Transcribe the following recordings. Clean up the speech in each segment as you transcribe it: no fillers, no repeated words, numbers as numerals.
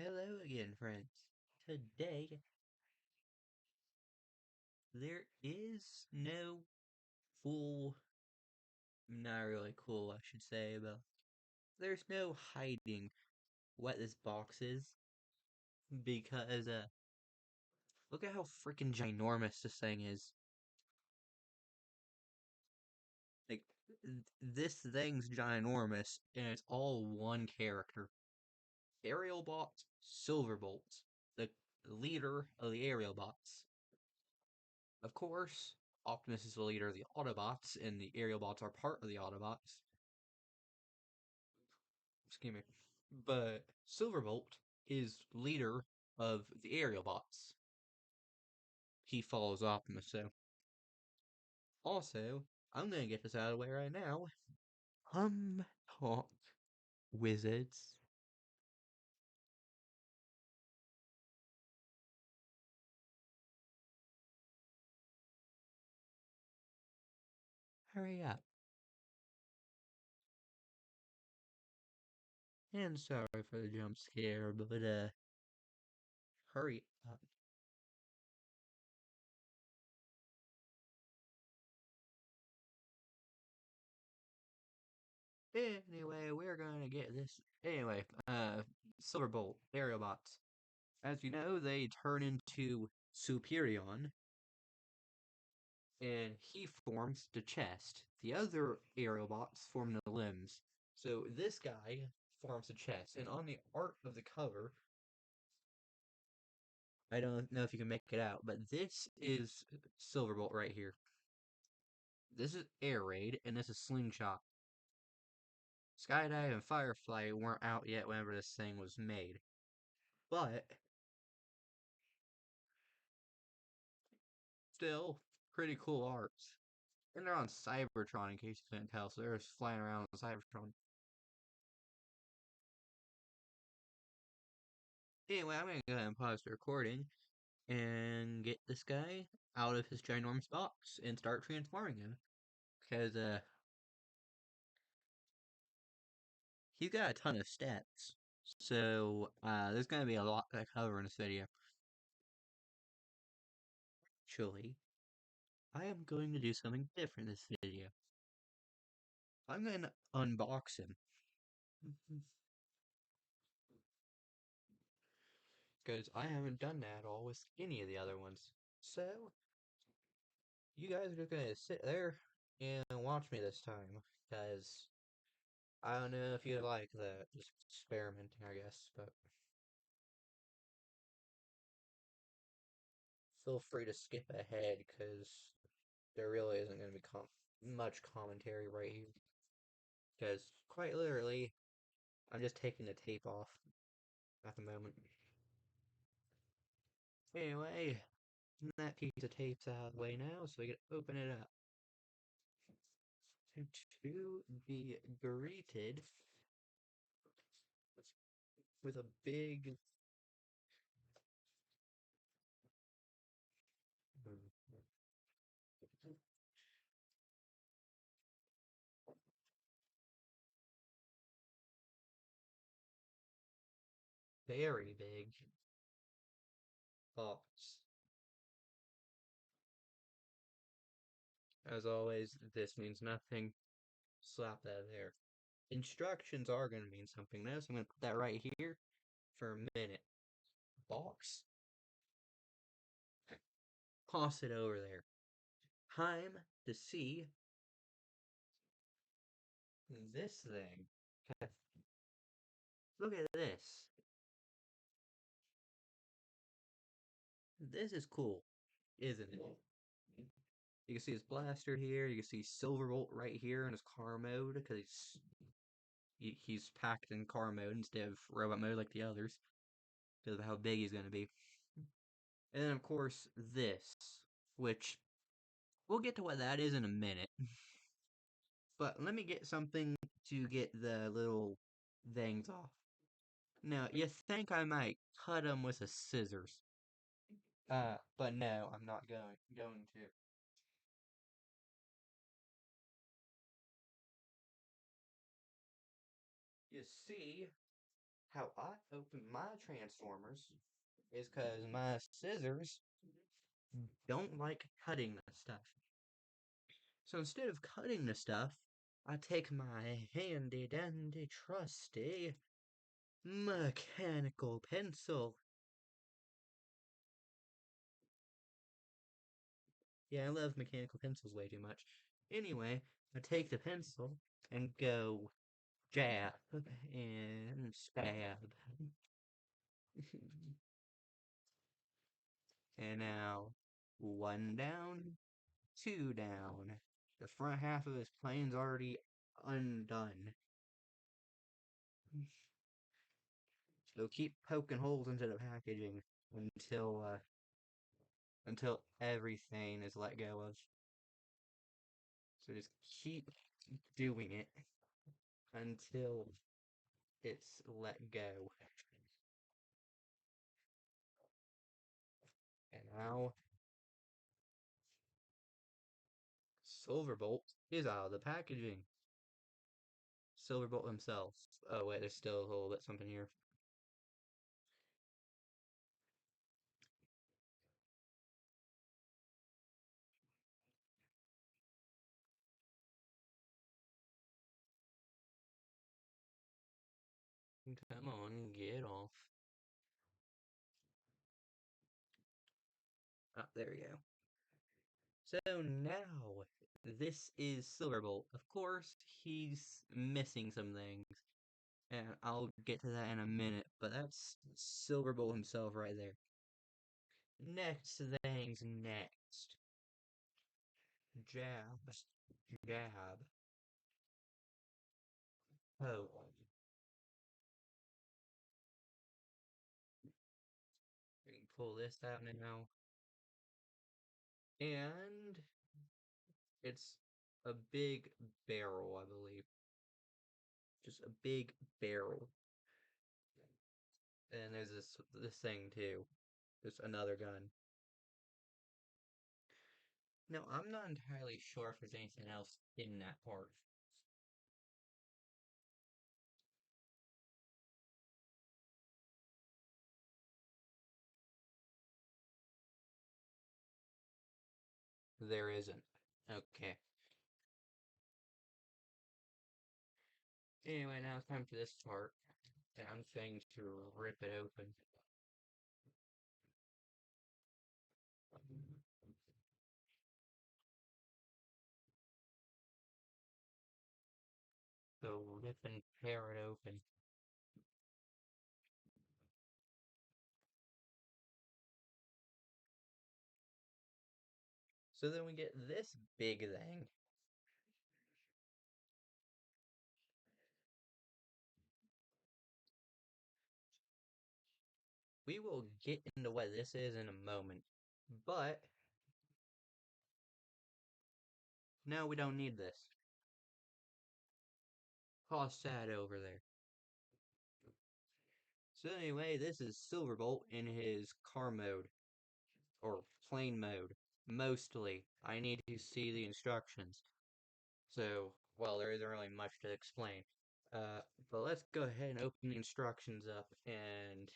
Hello again, friends. Today, there is no full, not really cool, I should say, but there's no hiding what this box is because, look at how freaking ginormous this thing is. Like, this thing's ginormous, and it's all one character. Aerialbot Silverbolt, the leader of the aerialbots. Of course, Optimus is the leader of the Autobots, and the aerialbots are part of the Autobots. Excuse me. But Silverbolt is leader of the aerialbots. He follows Optimus, so. Also, I'm gonna get this out of the way right now. Talk, wizards. Hurry up. And sorry for the jump scare, but, hurry up. Anyway, we're gonna get this. Anyway, Silverbolt, aerialbots. As you know, they turn into Superion, and he forms the chest. The other aerialbots form the limbs. So this guy forms the chest, and on the art of the cover, I don't know if you can make it out, but this is Silverbolt right here. This is Air Raid, and this is Slingshot. Skydive and Firefly weren't out yet whenever this thing was made, but still pretty cool arts. And they're on Cybertron, in case you couldn't tell, so they're just flying around on Cybertron. Anyway, I'm gonna go ahead and pause the recording and get this guy out of his ginormous box and start transforming him. Because, he's got a ton of stats. So, there's gonna be a lot to cover in this video. Actually, I am going to do something different this video. I'm gonna unbox him. Because I haven't done that at all with any of the other ones. So, you guys are just gonna sit there and watch me this time. Because I don't know if you like that. Just experimenting, I guess. But feel free to skip ahead because there really isn't going to be much commentary right here. Because quite literally, I'm just taking the tape off at the moment. Anyway, that piece of tape's out of the way now, so we can open it up. To be greeted with a big. Very big box. As always, this means nothing. Slap that there. Instructions are going to mean something now, so I'm going to put that right here for a minute. Box. Toss it over there. Time to see this thing. Look at this. This is cool, isn't it? You can see his blaster here. You can see Silverbolt right here in his car mode because he's packed in car mode instead of robot mode like the others because of how big he's going to be. And then, of course, this, which we'll get to what that is in a minute. But let me get something to get the little things off. Now, you think I might cut them with a scissors. But no, I'm not going to. You see, how I open my transformers is because my scissors don't like cutting the stuff. So instead of cutting the stuff, I take my handy dandy trusty mechanical pencil. Yeah, I love mechanical pencils way too much. Anyway, I take the pencil and go jab and stab. And now, one down, two down. The front half of his plane's already undone. So keep poking holes into the packaging until everything is let go of. So just keep doing it until it's let go. And now Silverbolt is out of the packaging. Silverbolt himself. Oh wait, there's still a little bit something here. Come on, get off. Ah, there we go. So now, this is Silverbolt. Of course, he's missing some things, and I'll get to that in a minute, but that's Silverbolt himself right there. Next thing's next. Jab. Jab. Oh. We can pull this out now. And it's a big barrel, I believe. Just a big barrel. And there's this thing too. Just another gun. No, I'm not entirely sure if there's anything else in that part. There isn't. Okay. Anyway, now it's time for this part. And I'm going to rip it open. So rip and tear it open. So then we get this big thing. We will get into what this is in a moment. But now we don't need this. Toss that over there. So anyway, this is Silverbolt in his car mode. Or plane mode. Mostly. I need to see the instructions. So, well, there isn't really much to explain. But let's go ahead and open the instructions up and...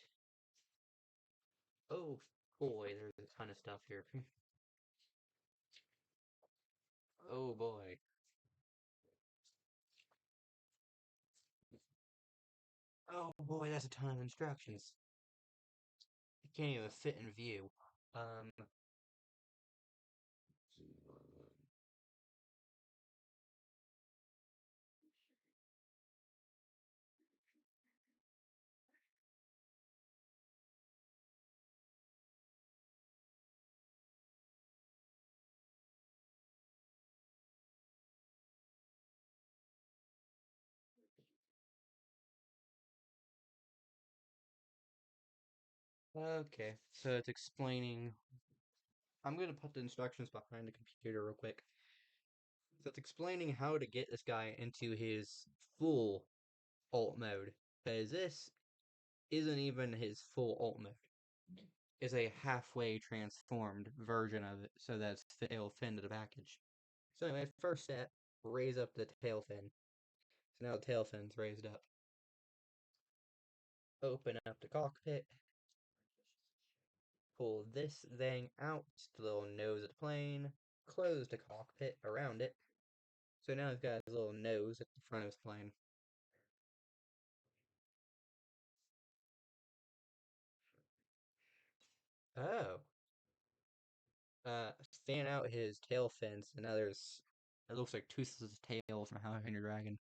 Oh boy, there's a ton of stuff here. Oh boy. Oh boy, that's a ton of instructions. It can't even fit in view. Um, okay, so it's explaining. I'm gonna put the instructions behind the computer real quick. So it's explaining how to get this guy into his full alt mode. Because this isn't even his full alt mode. It's a halfway transformed version of it, so that's the tail fin to the package. So anyway, first step, raise up the tail fin. So now the tail fin's raised up. Open up the cockpit, pull this thing out, the little nose of the plane, close the cockpit around it. So now he's got his little nose at the front of his plane. Oh. Fan out his tail fins, and now there's, it looks like Toothless' tail from How I Trained Your Dragon.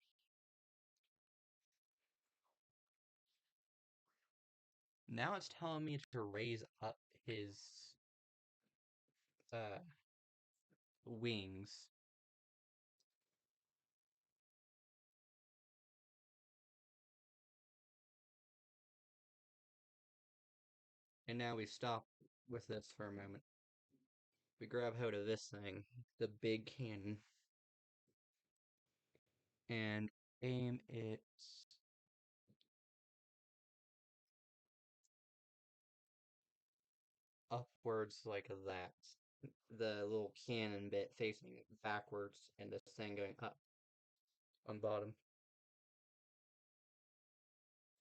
Now it's telling me to raise up his uh wings. And now we stop with this for a moment. We grab hold of this thing, the big cannon, and aim it upwards like that. The little cannon bit facing backwards, and this thing going up on bottom.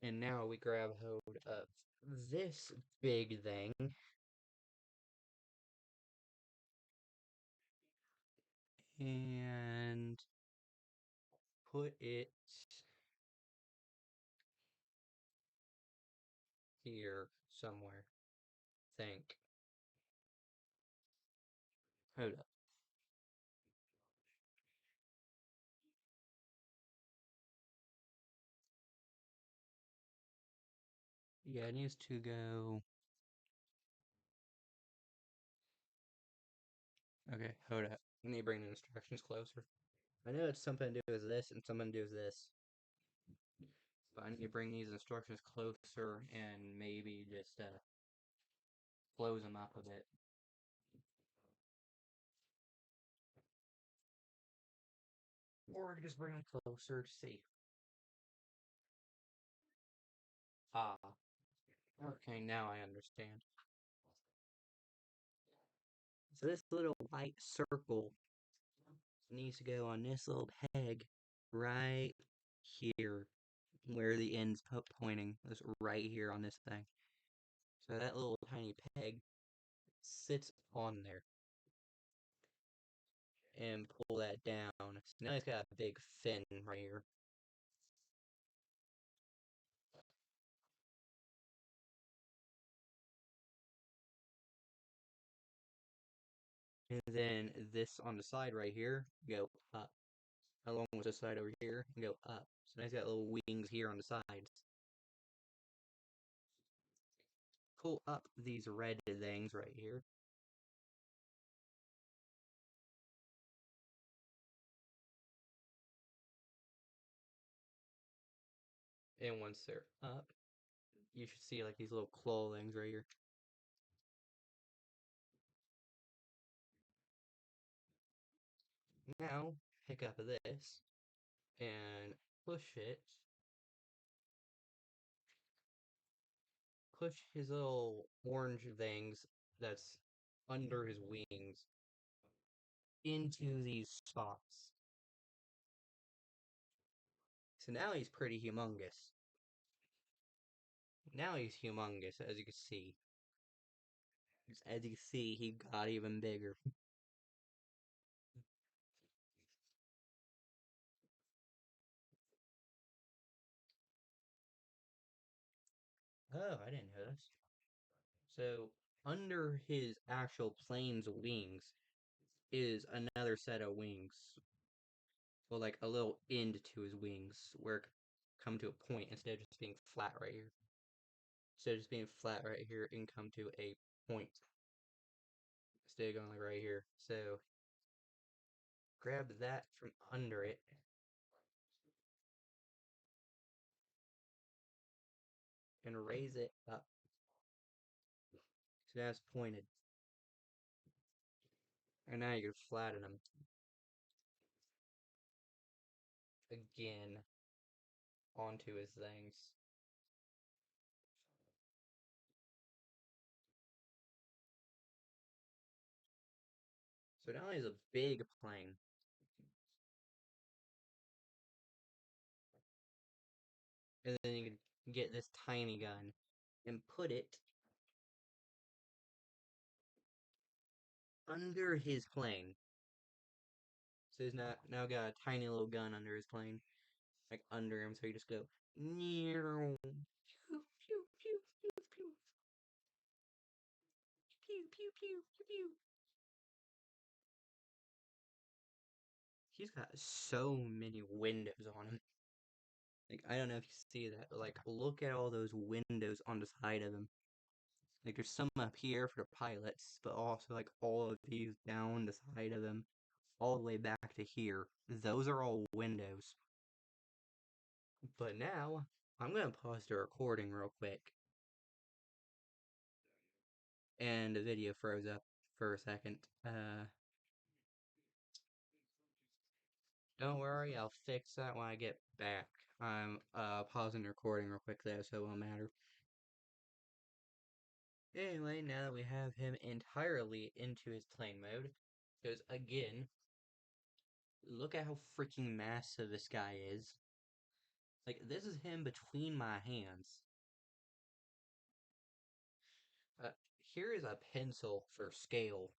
And now we grab hold of this big thing and put it here somewhere. Think. Hold up. Yeah, it needs to go. Okay, hold up. Let me bring the instructions closer. I know it's something to do with this and something to do with this. But I need to bring these instructions closer and maybe just close them up a bit. Or just bring them closer to see. Ah. Okay, now I understand. So this little white circle needs to go on this little peg right here, where the end's pointing. It's right here on this thing. So that little tiny peg sits on there. And pull that down. So now it's got a big fin right here. And then this on the side right here, go up. Along with this side over here, and go up. So now it's got little wings here on the sides. Pull up these red things right here. And once they're up, you should see like these little claw things right here. Now, pick up this and push it. Push his little orange things that's under his wings into these spots. So now he's pretty humongous. Now he's humongous, as you can see. As you can see, he got even bigger. Oh, I didn't know this. So, under his actual plane's wings is another set of wings. Well, like a little end to his wings where it come to a point instead of just being flat right here. Instead of just being flat right here, it can come to a point. Instead of going like right here. So, grab that from under it. And raise it up. So now it's pointed. And now you can flatten them again onto his things. So now he's a big plane. And then you can get this tiny gun and put it under his plane. So he's not now got a tiny little gun under his plane, like under him. So you just go, pew, pew, pew, pew, pew, pew, pew, pew, pew, pew. He's got so many windows on him. Like, I don't know if you see that, but like, look at all those windows on the side of him. Like, there's some up here for the pilots, but also like all of these down the side of him, all the way back to here. Those are all windows. But now, I'm gonna pause the recording real quick, and the video froze up for a second. Don't worry, I'll fix that when I get back. I'm pausing the recording real quick though, so it won't matter. Anyway, now that we have him entirely into his plane mode, because again, look at how freaking massive this guy is. Like, this is him between my hands. Uh, Here is a pencil for scale.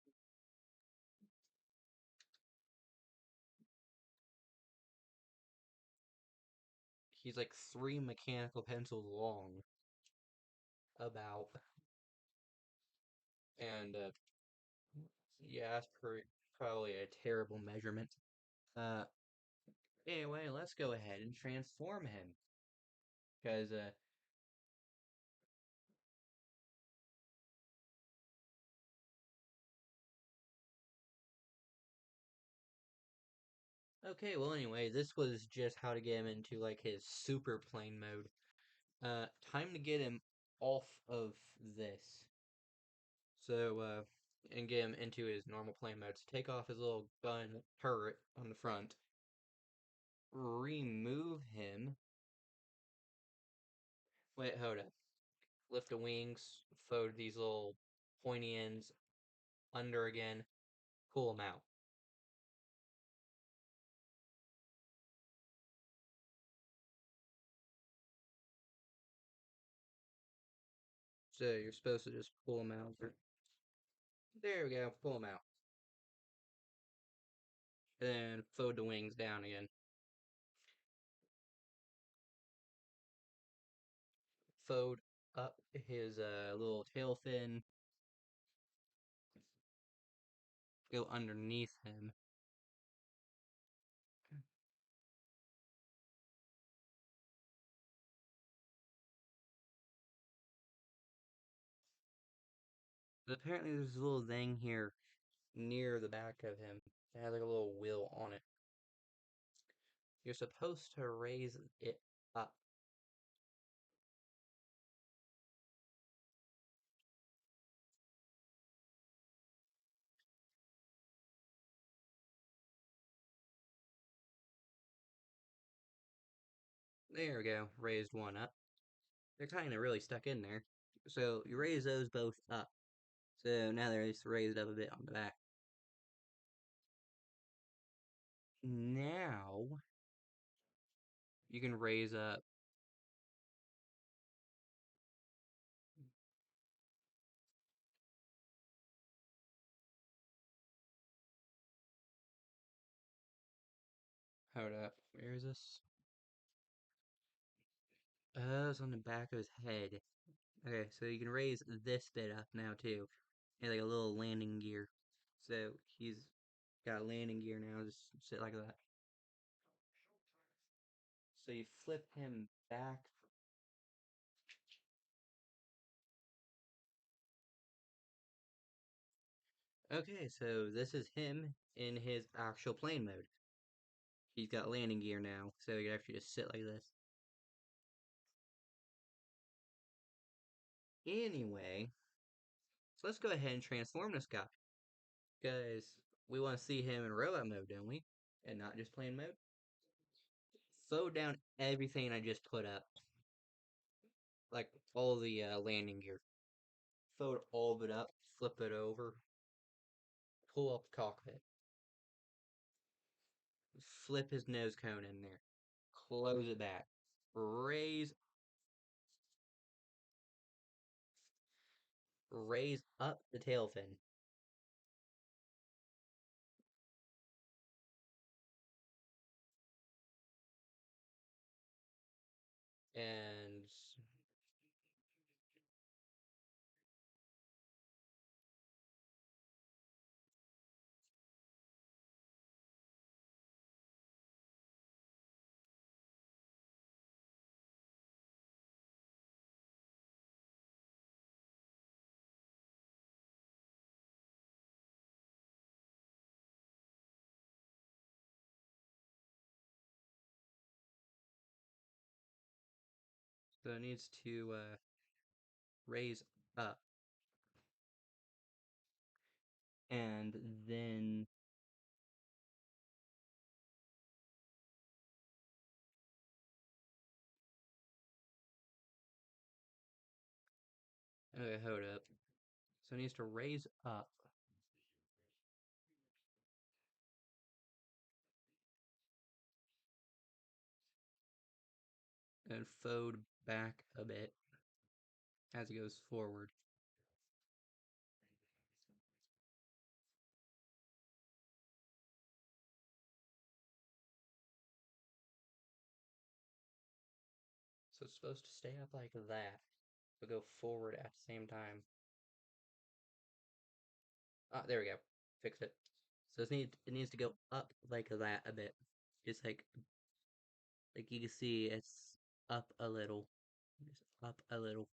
He's like 3 mechanical pencils long, about. And, yeah, that's probably a terrible measurement. Uh, anyway, let's go ahead and transform him. Because, okay, well, anyway, this was just how to get him into, like, his super plane mode. Time to get him off of this. So, and get him into his normal plane mode. So take off his little gun turret on the front. Remove him. Wait, hold up. Lift the wings, fold these little pointy ends under again, pull them out. So you're supposed to just pull them out. There we go, pull them out. And then fold the wings down again. Fold up his little tail fin. Go underneath him. But apparently there's a little thing here near the back of him. It has like a little wheel on it. You're supposed to raise it up. There we go. Raised one up. They're kind of really stuck in there. So you raise those both up. So now they're just raised up a bit on the back. Now you can raise up. Hold up. Where is this? Oh, it's on the back of his head. Okay, so you can raise this bit up now too. And like a little landing gear. So he's got a landing gear now, just sit like that. So you flip him back. Okay, so this is him in his actual plane mode. He's got landing gear now, so he can actually just sit like this. Anyway, so let's go ahead and transform this guy. Because we want to see him in robot mode, don't we? And not just plane mode. Slow down everything I just put up. Like all the landing gear. Fold all of it up, flip it over, pull up the cockpit. Flip his nose cone in there. Close it back. Raise raise up the tail fin. And so it needs to raise up. And then okay, hold up. So it needs to raise up and fold back a bit as it goes forward. So it's supposed to stay up like that, but go forward at the same time. Ah, there we go. Fixed it. So it needs to go up like that a bit. Just like you can see it's up a little. Just up a little.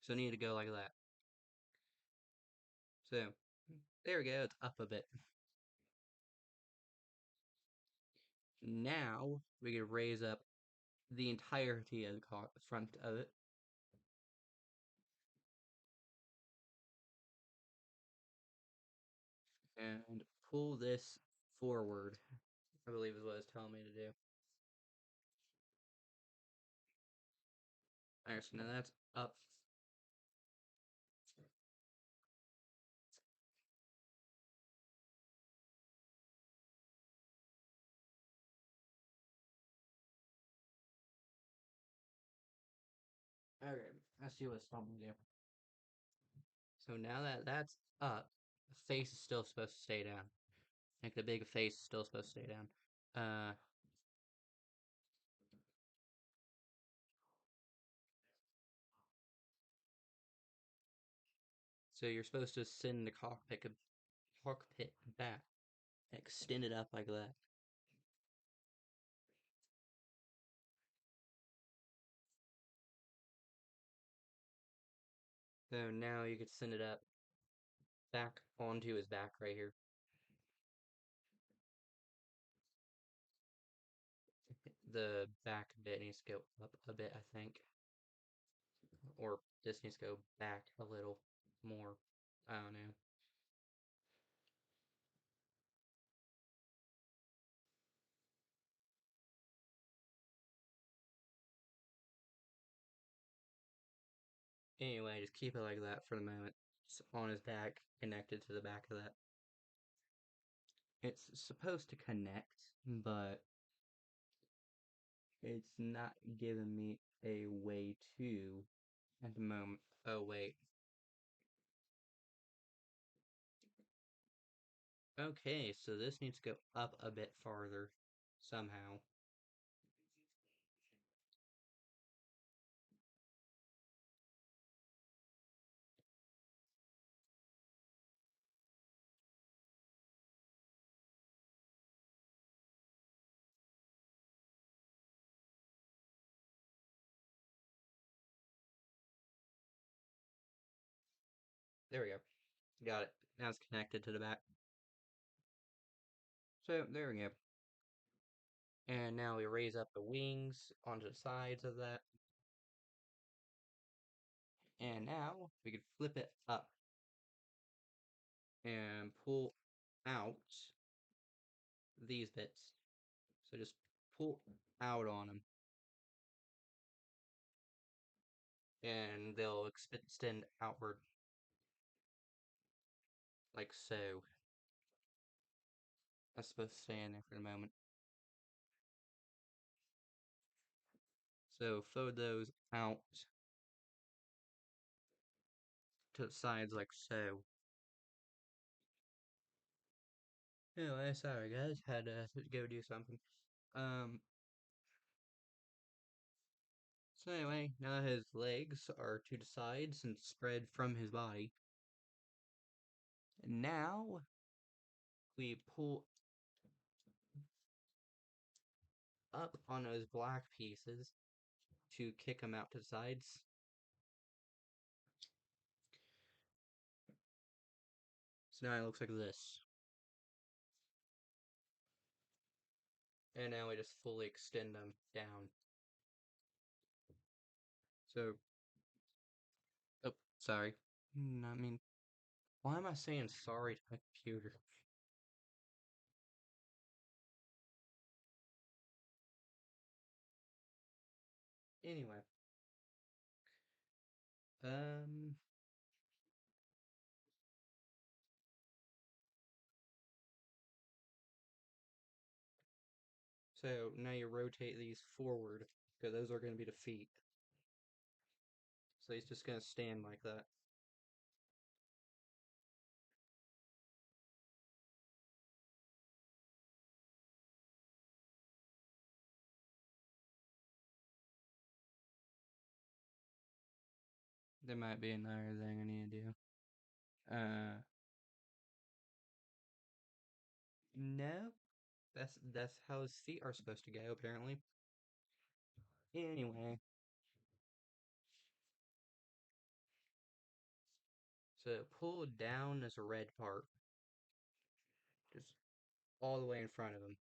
So it need to go like that. So there we go, it's up a bit. Now we can raise up the entirety of the front of it. And pull this forward, I believe is what it's telling me to do. Alright, so now that's up. Okay, let's see what it's telling me to do. So now that that's up, the face is still supposed to stay down. Like the big face is still supposed to stay down. So you're supposed to send the cockpit back, extend it up like that. So now you could send it up back onto his back right here. The back bit needs to go up a bit, I think. Or this needs to go back a little more. I don't know. Anyway, just keep it like that for the moment. It's on his back, connected to the back of that. It's supposed to connect, but it's not giving me a way to at the moment. Oh, wait. Okay, so this needs to go up a bit farther somehow. There we go. Got it. Now it's connected to the back. So, there we go. And now we raise up the wings onto the sides of that. And now we can flip it up and pull out these bits. So just pull out on them. And they'll extend outward. Like so. That's supposed to stay in there for the moment. So fold those out. to the sides like so. Anyway, sorry guys, had to go do something. Um, so anyway, now his legs are to the sides and spread from his body. And now we pull up on those black pieces to kick them out to the sides. So now it looks like this. And now we just fully extend them down. So, oh, sorry. I mean, why am I saying sorry to my computer? Anyway, um, so now you rotate these forward, because those are going to be the feet. So he's just going to stand like that. There might be another thing I need to do. No, that's how his feet are supposed to go, apparently. Anyway, so pull down this red part, just all the way in front of him.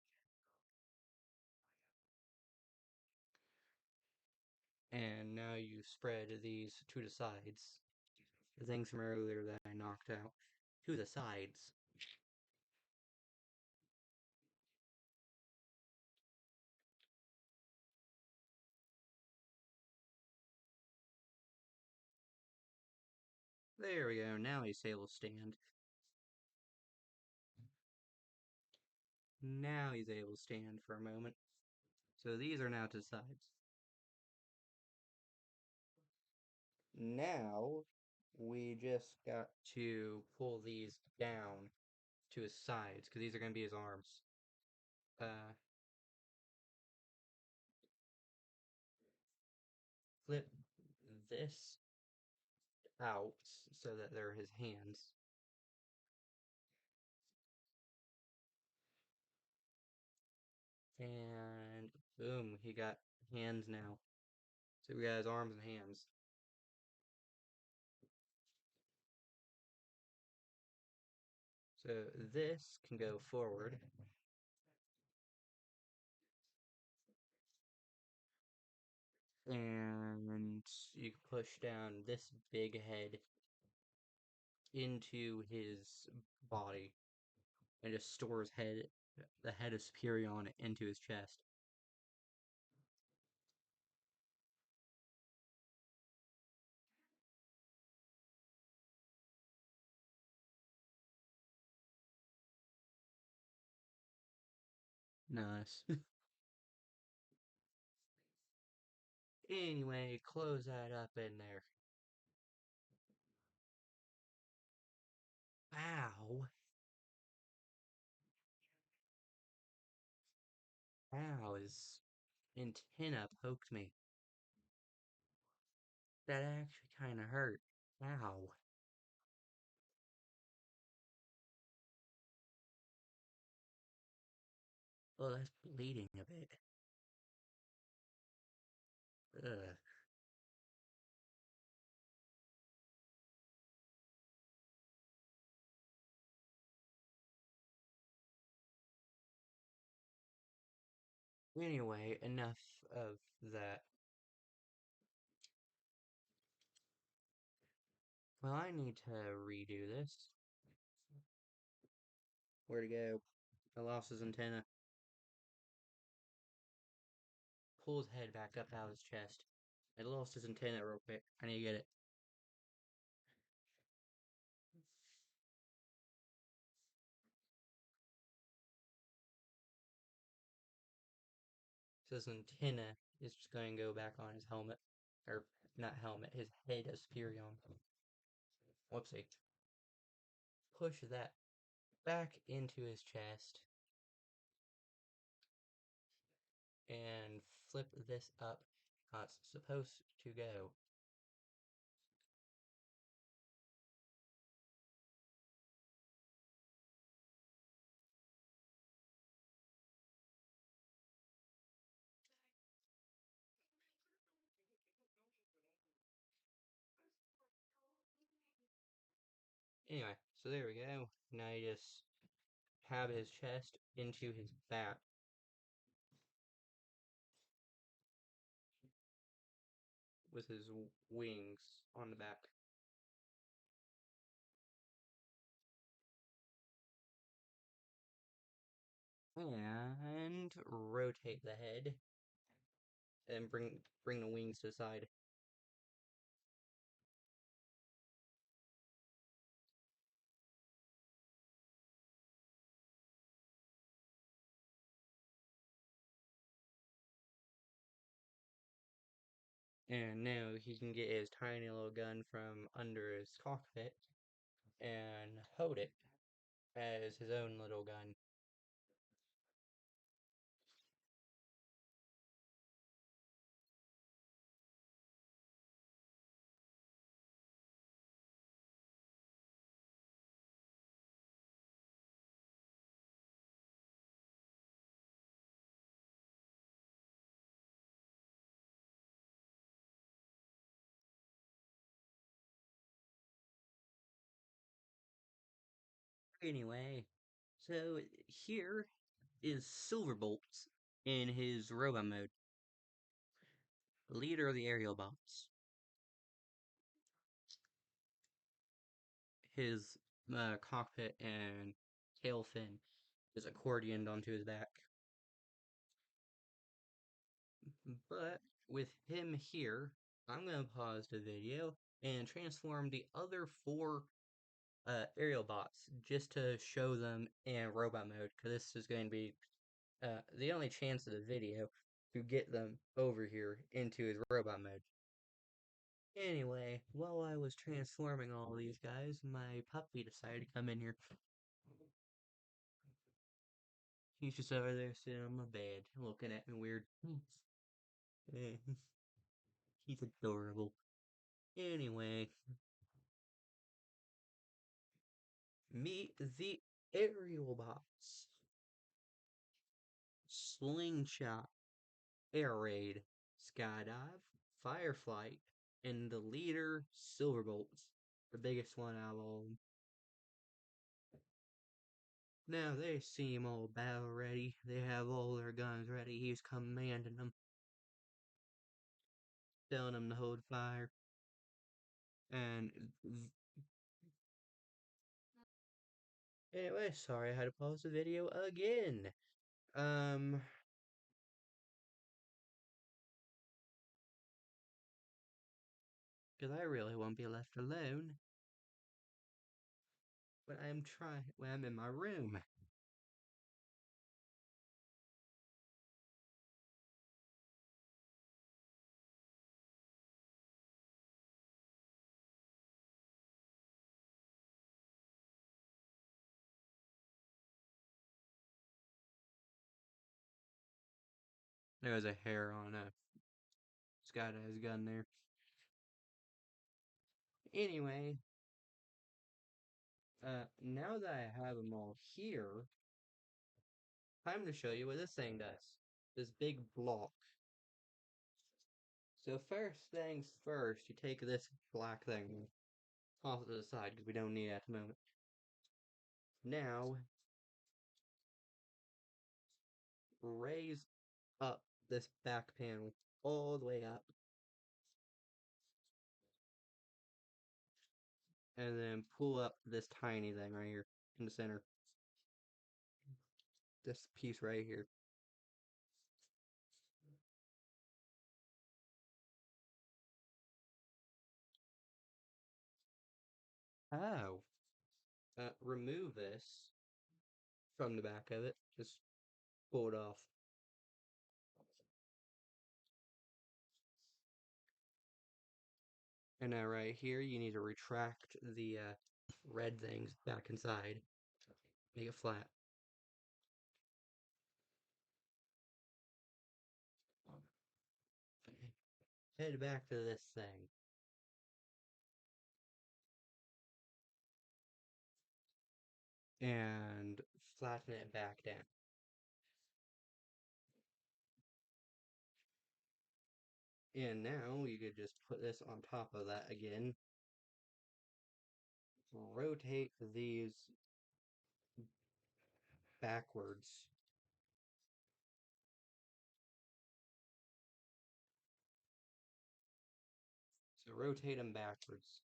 And now you spread these to the sides. The things from earlier that I knocked out. To the sides. There we go, now he's able to stand. Now he's able to stand for a moment. So these are now to the sides. Now, we just got to pull these down to his sides, because these are going to be his arms. Uh, Flip this out so that they're his hands. And boom, he got hands now. So we got his arms and hands. So this can go forward. And you can push down this big head into his body and just store his head, the head of Superior on it, into his chest. Nice. Anyway, close that up in there. Ow. Ow, his antenna poked me. That actually kind of hurt. Ow. Oh, that's bleeding a bit. Ugh. Anyway, enough of that. Well, I need to redo this. Where to go? I lost his antenna. Pull his head back up out of his chest. I lost his antenna real quick. I need to get it. So his antenna is just going to go back on his helmet. Or, not helmet, his head of Superion. whoopsie, push that back into his chest and flip this up how it's supposed to go. Anyway, so there we go. Now you just have his chest into his back. With his wings on the back. And rotate the head. And bring the wings to the side. And now he can get his tiny little gun from under his cockpit and hold it as his own little gun. Anyway, so here is Silverbolt in his robot mode, leader of the aerial bots. His cockpit and tail fin is accordioned onto his back. But with him here, I'm going to pause the video and transform the other four aerial bots just to show them in robot mode, because this is going to be the only chance of the video to get them over here into his robot mode. Anyway, while I was transforming all these guys, my puppy decided to come in here. He's just over there sitting on my bed, looking at me weird. He's adorable. Anyway, meet the aerial bots. Slingshot, air raid, skydive, fireflight, and the leader, Silverbolt, the biggest one out of all of them. Now they seem all battle ready. They have all their guns ready. He's commanding them, telling them to hold fire. And anyway, sorry I had to pause the video again. Because I really won't be left alone. But when I'm in my room. There was a hair on a Skydive's gun there. Anyway, now that I have them all here, time to show you what this thing does. This big block. So first things first, you take this black thing off to the side because we don't need it at the moment. Now, raise up this back panel all the way up. And then pull up this tiny thing right here in the center. This piece right here. Oh. Remove this from the back of it. Just pull it off. And now right here, you need to retract the red things back inside. Make it flat. Head back to this thing. And flatten it back down. And now you could just put this on top of that again. Rotate these backwards. So rotate them backwards.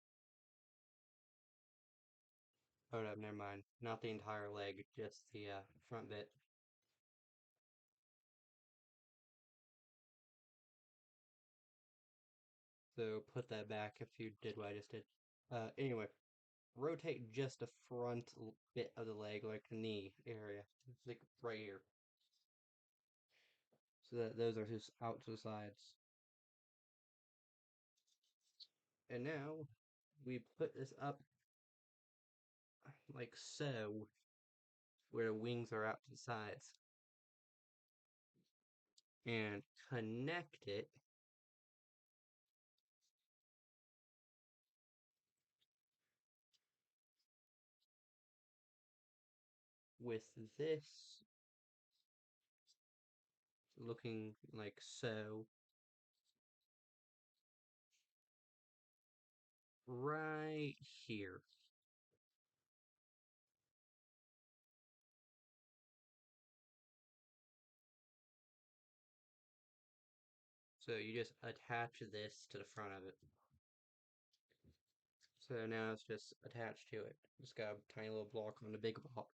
Oh no, never mind. Not the entire leg, just the front bit. So put that back if you did what I just did. Anyway, rotate just the front bit of the leg, like the knee area. It's like right here. So that those are just out to the sides. And now we put this up like so, where the wings are out to the sides. And connect it with this looking like so, right here. So you just attach this to the front of it. So now it's just attached to it. Just got a tiny little block on the big block.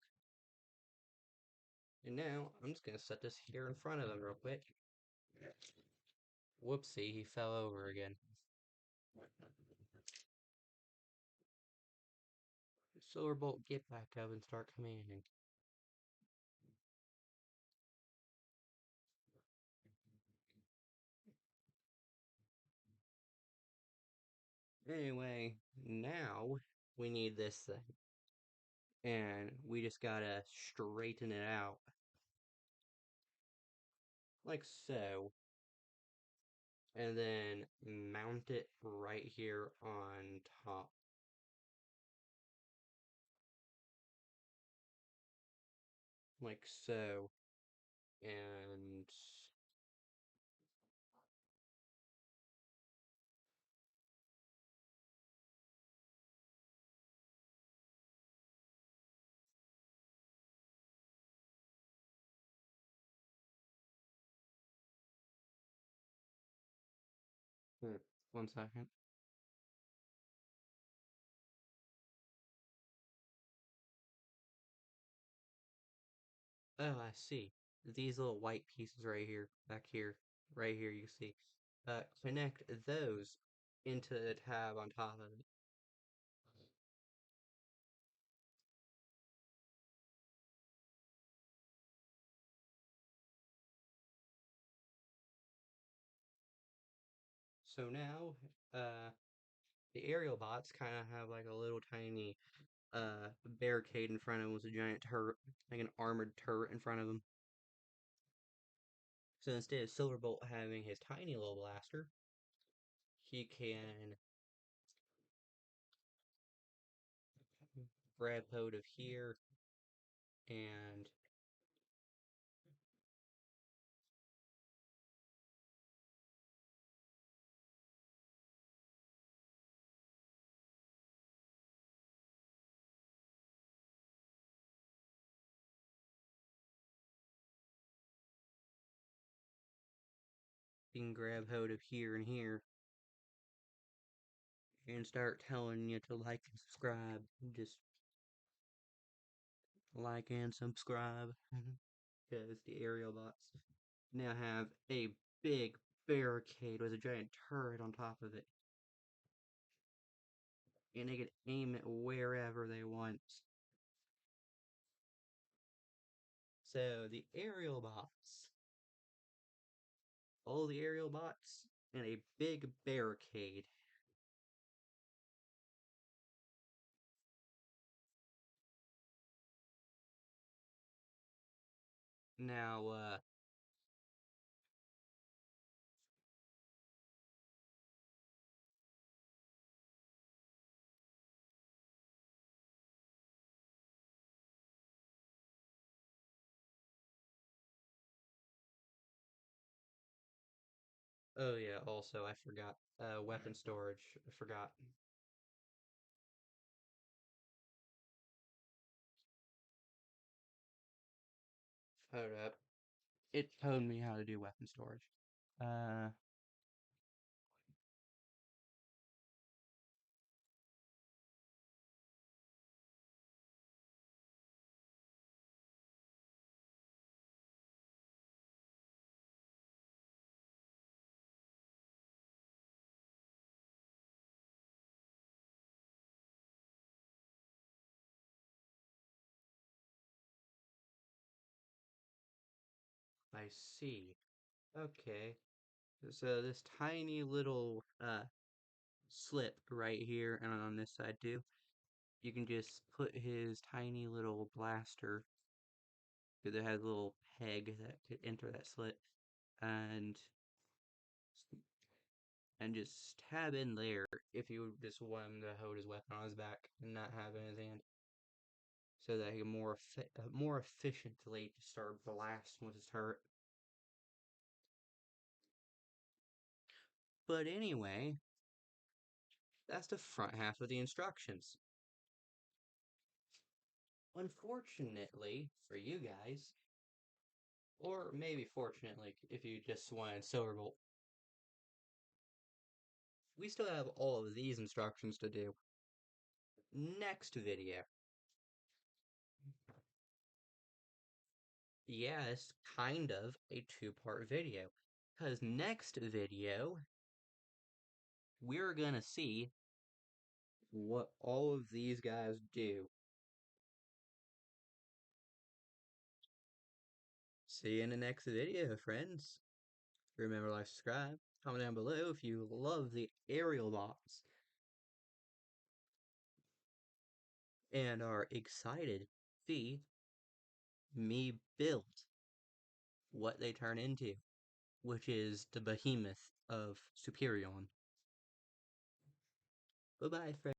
And now I'm just gonna set this here in front of him real quick. Whoopsie, he fell over again. Silverbolt, get back up and start commanding. Anyway, now we need this thing. And we just gotta straighten it out. Like so. And then mount it right here on top. Like so. And hmm, 1 second. Oh, I see. These little white pieces right here, back here, right here, you see. Connect those into the tab on top of it. So now, the aerial bots kind of have like a little tiny barricade in front of them with a giant turret, like an armored turret in front of them. So instead of Silverbolt having his tiny little blaster, he can grab hold of here and he can grab hold of here and here and start telling you to like and subscribe. Just like and subscribe. Because the aerial bots now have a big barricade with a giant turret on top of it. And they can aim it wherever they want. So the aerial bots, all the aerial bots, and a big barricade. Now, oh yeah, also I forgot, weapon storage. I forgot. Hold up. It told me how to do weapon storage. Uh, I see. Okay. So this tiny little slit right here and on this side too, you can just put his tiny little blaster because it has a little peg that could enter that slit and just stab in there if you just want him to hold his weapon on his back and not have it in his hand, so that he can more efficiently start blasting with his turret. But anyway, that's the front half of the instructions. Unfortunately for you guys, or maybe fortunately if you just wanted Silverbolt, we still have all of these instructions to do. Next video. Yeah, it's kind of a two-part video. Because next video, we're gonna see what all of these guys do. See you in the next video, friends. Remember to like, subscribe, comment down below if you love the aerial bots and are excited to see me build what they turn into, which is the behemoth of Superion. Bye bye, friends.